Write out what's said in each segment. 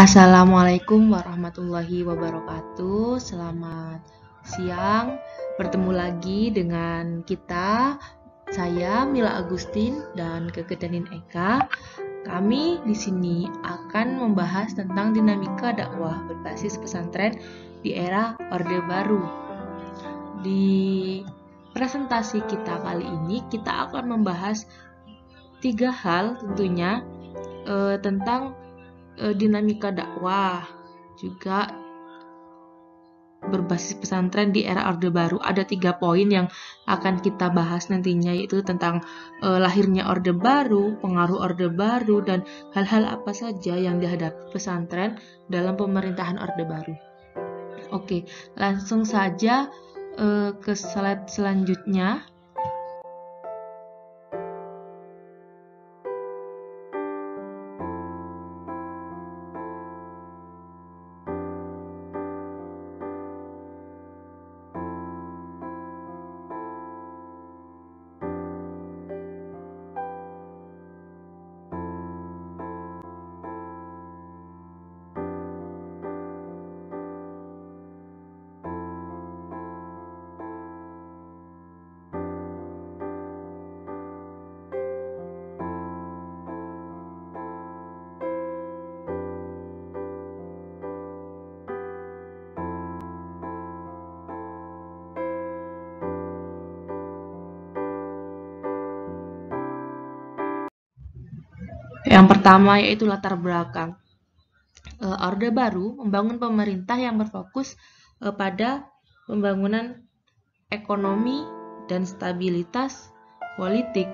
Assalamualaikum warahmatullahi wabarakatuh. Selamat siang. Bertemu lagi dengan kita, saya Mila Agustin dan Kekedanin Eka. Kami di sini akan membahas tentang dinamika dakwah berbasis pesantren di era Orde Baru. Di presentasi kita kali ini kita akan membahas 3 hal tentunya tentang dinamika dakwah, juga berbasis pesantren di era Orde Baru. Ada 3 poin yang akan kita bahas nantinya, yaitu tentang lahirnya Orde Baru, pengaruh Orde Baru, dan hal-hal apa saja yang dihadapi pesantren dalam pemerintahan Orde Baru. Oke, langsung saja ke slide selanjutnya. Yang pertama yaitu latar belakang. Orde Baru membangun pemerintah yang berfokus pada pembangunan ekonomi dan stabilitas politik.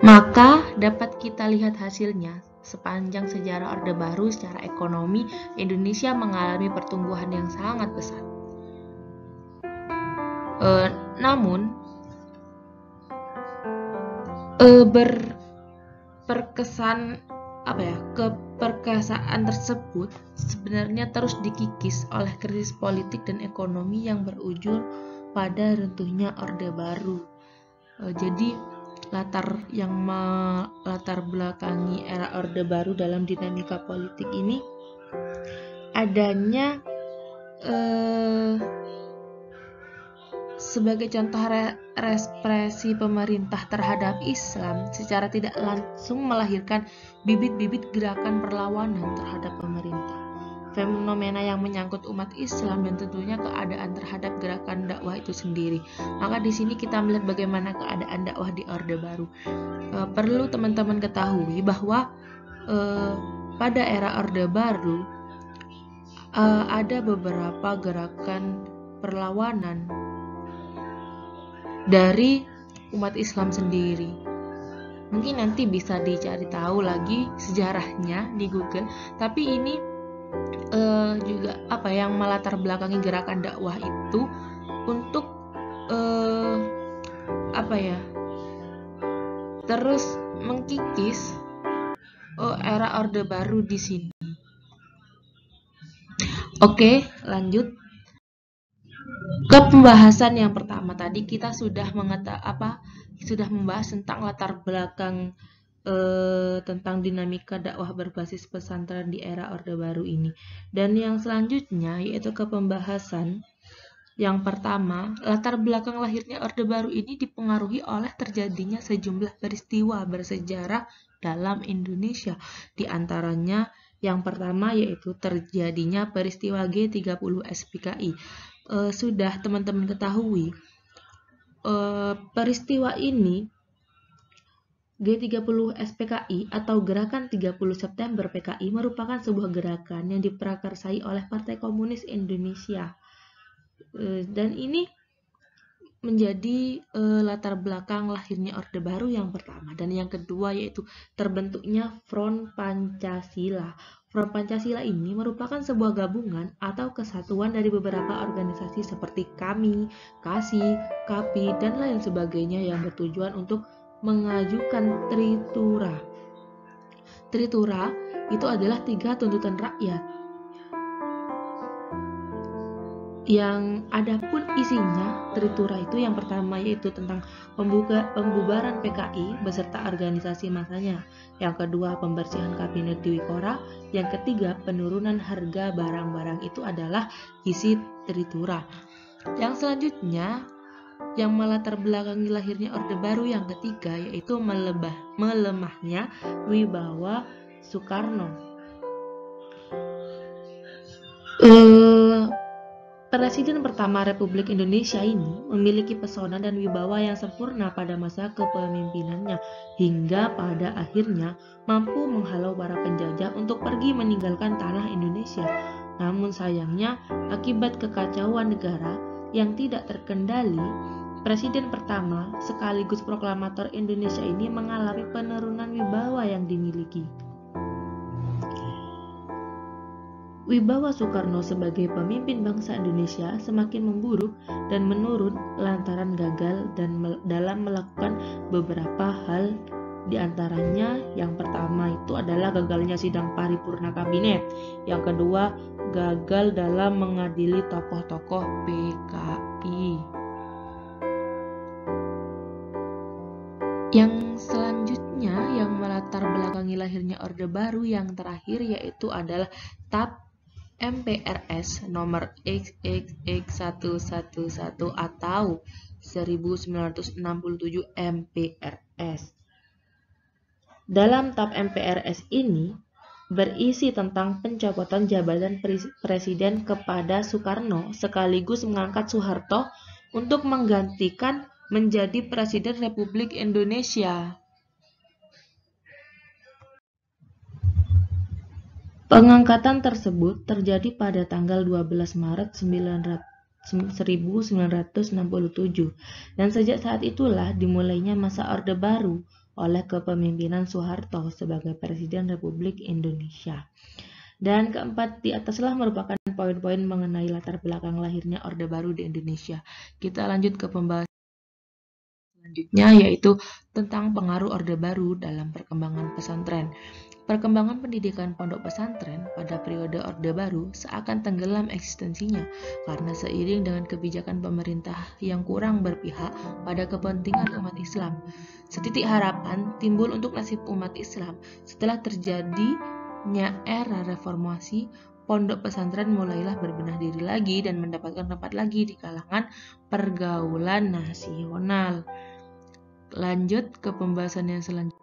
Maka dapat kita lihat hasilnya. Sepanjang sejarah Orde Baru secara ekonomi, Indonesia mengalami pertumbuhan yang sangat pesat. Namun keperkasaan tersebut sebenarnya terus dikikis oleh krisis politik dan ekonomi yang berujung pada runtuhnya Orde Baru. Jadi latar belakangi era Orde Baru dalam dinamika politik ini adanya sebagai contoh represi pemerintah terhadap Islam secara tidak langsung melahirkan bibit-bibit gerakan perlawanan terhadap pemerintah. Fenomena yang menyangkut umat Islam dan tentunya keadaan terhadap gerakan dakwah itu sendiri. Maka di sini kita melihat bagaimana keadaan dakwah di Orde Baru. Perlu teman-teman ketahui bahwa pada era Orde Baru ada beberapa gerakan perlawanan dari umat Islam sendiri. Mungkin nanti bisa dicari tahu lagi sejarahnya di Google, tapi ini juga yang melatar belakangi gerakan dakwah itu untuk terus mengkikis era Orde Baru di sini. Oke, lanjut ke pembahasan yang pertama. Tadi kita sudah membahas tentang latar belakang tentang dinamika dakwah berbasis pesantren di era Orde Baru ini. Dan yang selanjutnya yaitu ke pembahasan yang pertama, latar belakang lahirnya Orde Baru ini dipengaruhi oleh terjadinya sejumlah peristiwa bersejarah dalam Indonesia. Di antaranya yang pertama yaitu terjadinya peristiwa G30 SPKI. Sudah teman-teman ketahui, peristiwa ini G30 SPKI atau Gerakan 30 September PKI merupakan sebuah gerakan yang diprakarsai oleh Partai Komunis Indonesia. Dan ini menjadi latar belakang lahirnya Orde Baru yang pertama. Dan yang kedua yaitu terbentuknya Front Pancasila. Front Pancasila ini merupakan sebuah gabungan atau kesatuan dari beberapa organisasi seperti KAMI, KASI, KAPI, dan lain sebagainya yang bertujuan untuk mengajukan Tritura. Tritura itu adalah 3 tuntutan rakyat. Yang ada pun isinya Tritura itu yang pertama yaitu tentang pembubaran PKI beserta organisasi masanya. Yang kedua pembersihan kabinet Dwikora. Yang ketiga penurunan harga barang-barang itu adalah isi Tritura. Yang selanjutnya yang melatar belakangi lahirnya Orde Baru yang ketiga yaitu melemahnya wibawa Soekarno. Presiden pertama Republik Indonesia ini memiliki pesona dan wibawa yang sempurna pada masa kepemimpinannya hingga pada akhirnya mampu menghalau para penjajah untuk pergi meninggalkan tanah Indonesia. Namun sayangnya akibat kekacauan negara yang tidak terkendali, Presiden pertama sekaligus proklamator Indonesia ini mengalami penurunan wibawa yang dimiliki. Wibawa Soekarno sebagai pemimpin bangsa Indonesia semakin memburuk dan menurun lantaran gagal dalam melakukan beberapa hal. Di antaranya yang pertama itu adalah gagalnya sidang paripurna kabinet. Yang kedua, gagal dalam mengadili tokoh-tokoh PKI. Yang selanjutnya yang melatar belakangi lahirnya Orde Baru yang terakhir yaitu adalah TAP MPRS nomor XXX111 atau 1967 MPRS. Dalam TAP MPRS ini berisi tentang pencopotan jabatan presiden kepada Soekarno sekaligus mengangkat Soeharto untuk menggantikan menjadi Presiden Republik Indonesia. Pengangkatan tersebut terjadi pada tanggal 12 Maret 1967 dan sejak saat itulah dimulainya masa Orde Baru oleh kepemimpinan Soeharto sebagai Presiden Republik Indonesia. Dan keempat di ataslah merupakan poin-poin mengenai latar belakang lahirnya Orde Baru di Indonesia. Kita lanjut ke pembahasan selanjutnya yaitu tentang pengaruh Orde Baru dalam perkembangan pesantren. Perkembangan pendidikan pondok pesantren pada periode Orde Baru seakan tenggelam eksistensinya karena seiring dengan kebijakan pemerintah yang kurang berpihak pada kepentingan umat Islam. Setitik harapan timbul untuk nasib umat Islam setelah terjadinya era reformasi. Pondok pesantren mulailah berbenah diri lagi dan mendapatkan tempat lagi di kalangan pergaulan nasional. Lanjut ke pembahasan yang selanjutnya.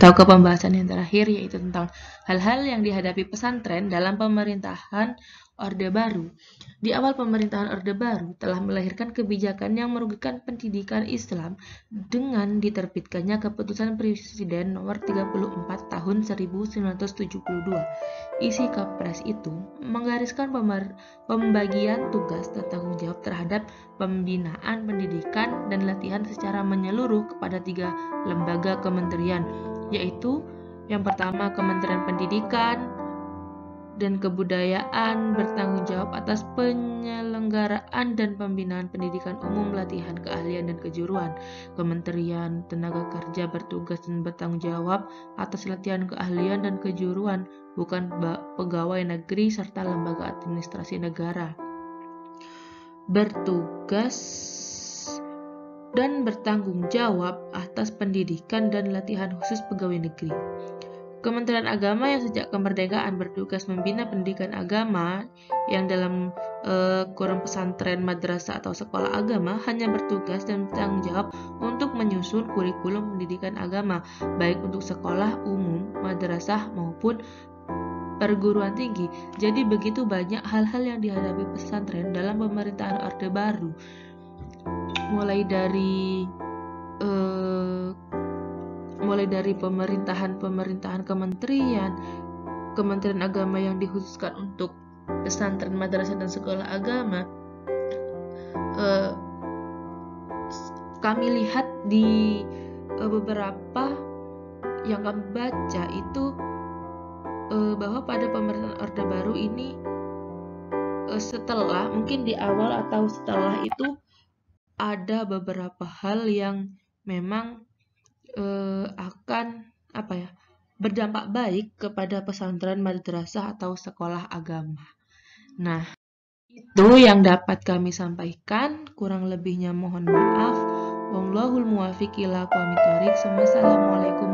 Atau ke pembahasan yang terakhir yaitu tentang hal-hal yang dihadapi pesantren dalam pemerintahan Orde Baru. Di awal pemerintahan Orde Baru telah melahirkan kebijakan yang merugikan pendidikan Islam dengan diterbitkannya keputusan Presiden nomor 34 tahun 1972. Isi Kepres itu menggariskan pembagian tugas dan tanggung jawab terhadap pembinaan pendidikan dan latihan secara menyeluruh kepada 3 lembaga kementerian, yaitu yang pertama Kementerian Pendidikan dan Kebudayaan bertanggung jawab atas penyelenggaraan dan pembinaan pendidikan umum, latihan, keahlian, dan kejuruan. Kementerian Tenaga Kerja bertugas dan bertanggung jawab atas latihan, keahlian, dan kejuruan, bukan pegawai negeri serta lembaga administrasi negara. Bertugas dan bertanggung jawab atas pendidikan dan latihan khusus pegawai negeri. Kementerian Agama yang sejak kemerdekaan bertugas membina pendidikan agama yang dalam kurung pesantren, madrasah atau sekolah agama hanya bertugas dan bertanggung jawab untuk menyusun kurikulum pendidikan agama baik untuk sekolah umum, madrasah maupun perguruan tinggi. Jadi begitu banyak hal-hal yang dihadapi pesantren dalam pemerintahan Orde Baru, mulai dari pemerintahan kementerian agama yang dikhususkan untuk pesantren, madrasah dan sekolah agama. Kami lihat di beberapa yang kami baca itu bahwa pada pemerintahan Orde Baru ini setelah, mungkin di awal atau setelah itu, ada beberapa hal yang memang akan berdampak baik kepada pesantren, madrasah atau sekolah agama. Nah, itu yang dapat kami sampaikan. Kurang lebihnya mohon maaf. Wallahul muwaffiq ila aqwamit thoriq. Wassalamualaikum